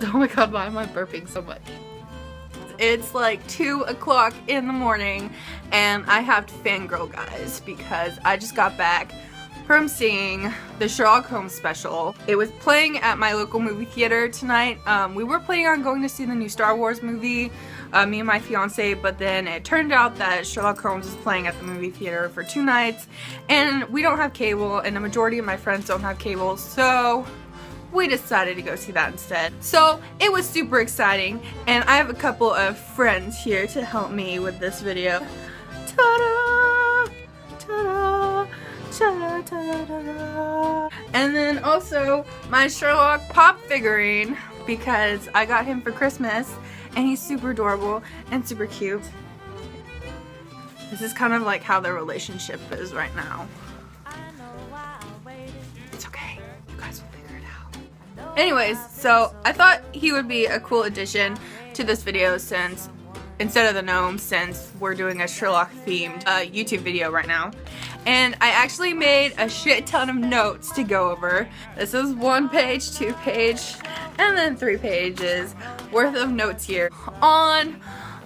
Oh my god, why am I burping so much? It's like 2 o'clock in the morning and I have to fangirl, guys, because I just got back from seeing the Sherlock Holmes special. It was playing at my local movie theater tonight. We were planning on going to see the new Star Wars movie, me and my fiance, but then it turned out that Sherlock Holmes is playing at the movie theater for 2 nights, and we don't have cable, and the majority of my friends don't have cable, so we decided to go see that instead. So it was super exciting, and I have a couple of friends here to help me with this video. Ta-da! Ta-da! Ta-da! Ta-da! And then also my Sherlock pop figurine, because I got him for Christmas and he's super adorable and super cute. This is kind of like how their relationship is right now. It's okay, you guys will figure it out. Anyways, so I thought he would be a cool addition to this video since, instead of the gnome, since we're doing a Sherlock themed YouTube video right now. And I actually made a shit ton of notes to go over. This is 1 page, 2 page, and then 3 pages worth of notes here on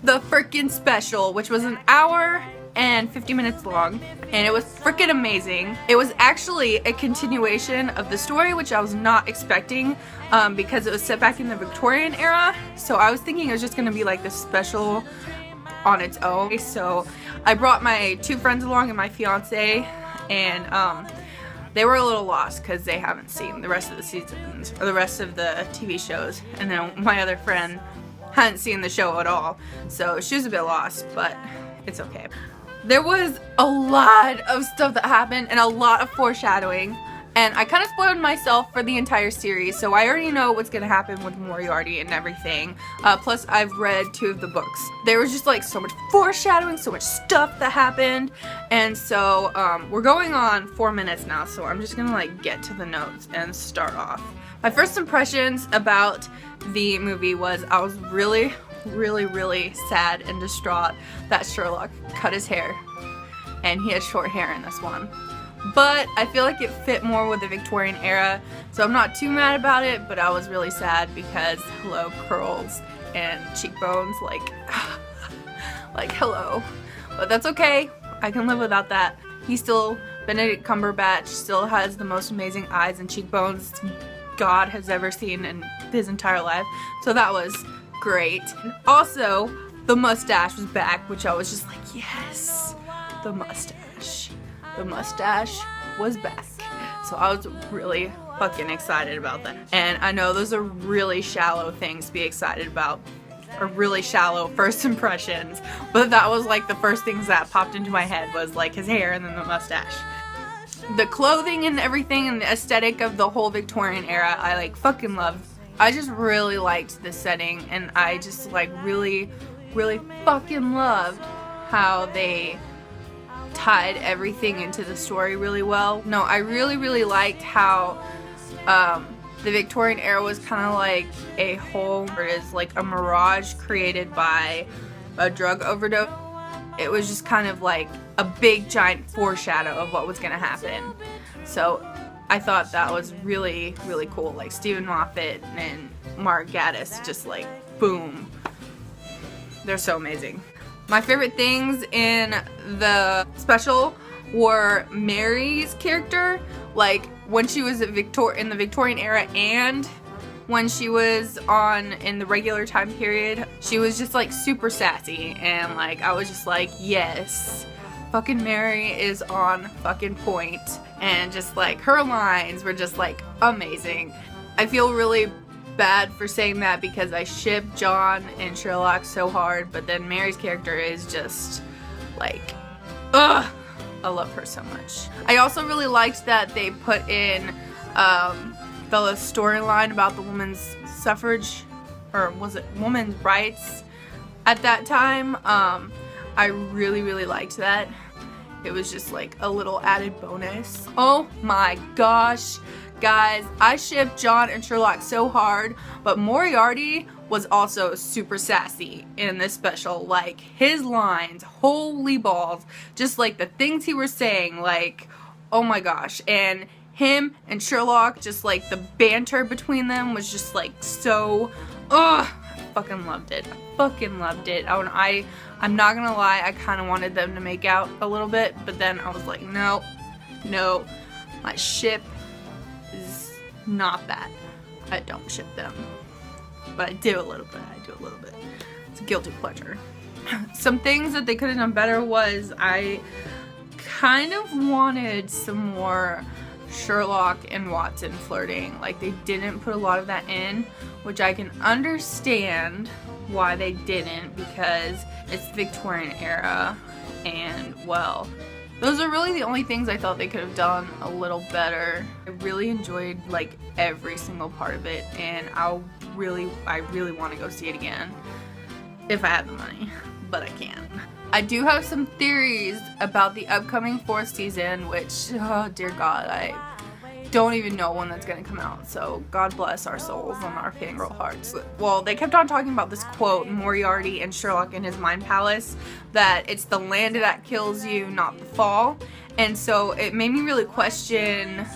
the frickin' special, which was 1 hour and 50 minutes long, and it was freaking amazing. It was actually a continuation of the story, which I was not expecting, because it was set back in the Victorian era, so I was thinking it was just gonna be like this special on its own. So I brought my 2 friends along and my fiance, and they were a little lost because they haven't seen the rest of the seasons or the rest of the TV shows, and then my other friend hadn't seen the show at all, so she was a bit lost, but it's okay. There was a lot of stuff that happened and a lot of foreshadowing, and I kind of spoiled myself for the entire series, so I already know what's gonna happen with Moriarty and everything. Plus I've read 2 of the books. There was just like so much foreshadowing, so much stuff that happened, and so we're going on 4 minutes now, so I'm just gonna like get to the notes and start off. My first impressions about the movie was I was really sad and distraught that Sherlock cut his hair, and he had short hair in this one. But I feel like it fit more with the Victorian era, so I'm not too mad about it, but I was really sad because hello, curls and cheekbones, like hello. But that's okay, I can live without that. Benedict Cumberbatch still has the most amazing eyes and cheekbones God has ever seen in his entire life, so that was great. And also, the mustache was back, which I was just like, yes, the mustache. The mustache was back. So I was really fucking excited about that. And I know those are really shallow things to be excited about, or really shallow first impressions, but that was like the first things that popped into my head was like his hair and then the mustache. The clothing and everything and the aesthetic of the whole Victorian era, I like fucking loved. I just really liked the setting, and I just like really fucking loved how they tied everything into the story really well. No, I really liked how the Victorian era was kind of like a whole, or is like a mirage created by a drug overdose. It was just kind of like a big giant foreshadow of what was gonna happen. So I thought that was really cool. Like Stephen Moffat and Mark Gatiss, just like boom. They're so amazing. My favorite things in the special were Mary's character, like when she was in the Victorian era and when she was in the regular time period. She was just like super sassy, and like I was just like, yes, fucking Mary is on fucking point, and just like her lines were just like amazing. I feel really bad for saying that because I ship John and Sherlock so hard, but then Mary's character is just like, ugh, I love her so much. I also really liked that they put in the storyline about the women's suffrage, or was it women's rights at that time. I really liked that. It was just like a little added bonus. Oh my gosh, guys, I shipped John and Sherlock so hard, but Moriarty was also super sassy in this special. Like his lines, holy balls, just like the things he was saying, like, oh my gosh. And him and Sherlock, just like the banter between them was just like so, ugh, I fucking loved it. I fucking loved it. I'm not gonna lie, I kind of wanted them to make out a little bit, but then I was like, no, my ship is not that. I don't ship them, but I do a little bit. It's a guilty pleasure. Some things that they could have done better was I kind of wanted some more Sherlock and Watson flirting. Like, they didn't put a lot of that in, which I can understand why they didn't, because it's the Victorian era, and well, those are really the only things I thought they could have done a little better. I really enjoyed like every single part of it, and I really want to go see it again if I have the money, but I can't. I do have some theories about the upcoming 4th season, which, oh dear God, I don't even know when that's gonna come out, so God bless our souls and our fangirl hearts. Well, they kept on talking about this quote, Moriarty and Sherlock in his mind palace, that it's the land that kills you, not the fall. And so it made me really question,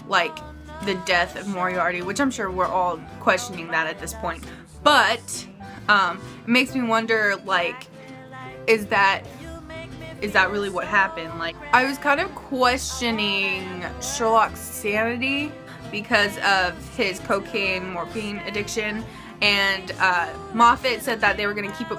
like, the death of Moriarty, which I'm sure we're all questioning that at this point. But, it makes me wonder, like, is that really what happened? Like, I was kind of questioning Sherlock's sanity because of his cocaine morphine addiction, and Moffat said that they were going to keep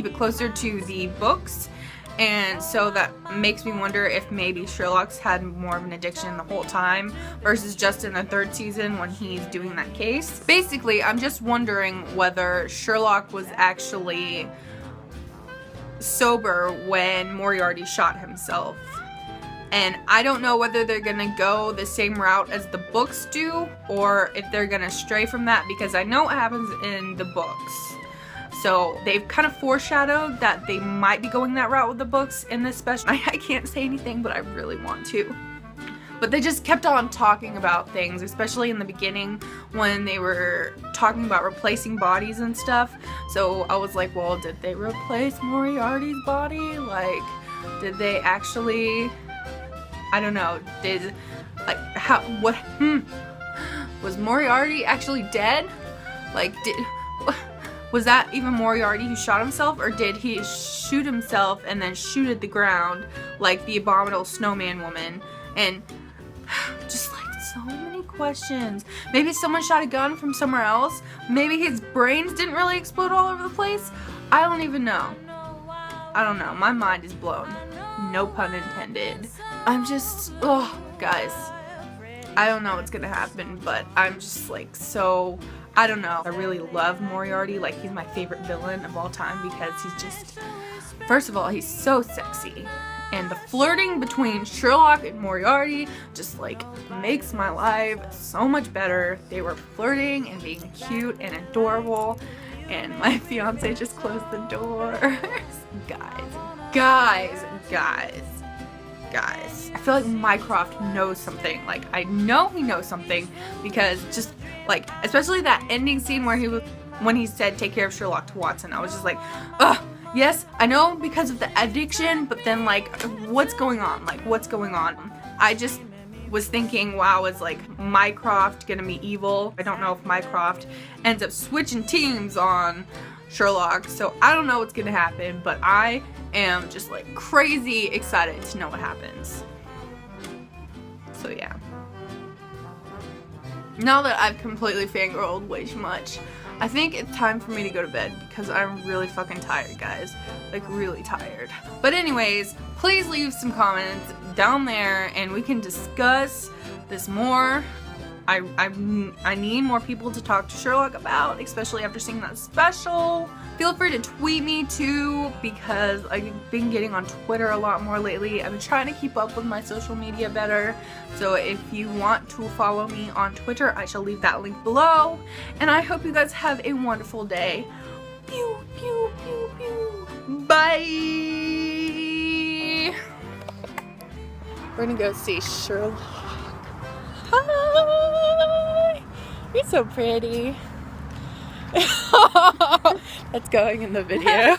it closer to the books, and so that makes me wonder if maybe Sherlock's had more of an addiction the whole time versus just in the 3rd season when he's doing that case. Basically, I'm just wondering whether Sherlock was actually sober when Moriarty shot himself, and I don't know whether they're gonna go the same route as the books do or if they're gonna stray from that, because I know what happens in the books, so they've kind of foreshadowed that they might be going that route with the books in this special. I can't say anything, but I really want to. But they just kept on talking about things, especially in the beginning when they were talking about replacing bodies and stuff. So I was like, well, did they replace Moriarty's body? Like, did they actually, I don't know, was Moriarty actually dead? Like, was that even Moriarty who shot himself, or did he shoot himself and then shoot at the ground like the abominable snowman woman? And just like so many questions. Maybe someone shot a gun from somewhere else. Maybe his brains didn't really explode all over the place. I don't even know. I don't know. My mind is blown. No pun intended. I'm just, oh, guys. I don't know what's gonna happen, but I'm just like so, I don't know. I really love Moriarty. Like, he's my favorite villain of all time because he's just, first of all, he's so sexy. And the flirting between Sherlock and Moriarty just like makes my life so much better. They were flirting and being cute and adorable, and my fiance just closed the door. Guys. I feel like Mycroft knows something. Like, I know he knows something, because just like, especially that ending scene where when he said take care of Sherlock to Watson, I was just like, ugh. Yes, I know because of the addiction, but then like, what's going on? Like, what's going on? I just was thinking, wow, is like Mycroft gonna be evil? I don't know if Mycroft ends up switching teams on Sherlock, so I don't know what's gonna happen, but I am just like crazy excited to know what happens. So yeah. Now that I've completely fangirled way too much, I think it's time for me to go to bed because I'm really fucking tired, guys. Like, really tired. But anyways, please leave some comments down there and we can discuss this more. I need more people to talk to Sherlock about, especially after seeing that special. Feel free to tweet me too, because I've been getting on Twitter a lot more lately. I've been trying to keep up with my social media better. So if you want to follow me on Twitter, I shall leave that link below. And I hope you guys have a wonderful day. Pew, pew, pew, pew. Bye! We're gonna go see Sherlock. Hi! You're so pretty. That's going in the video.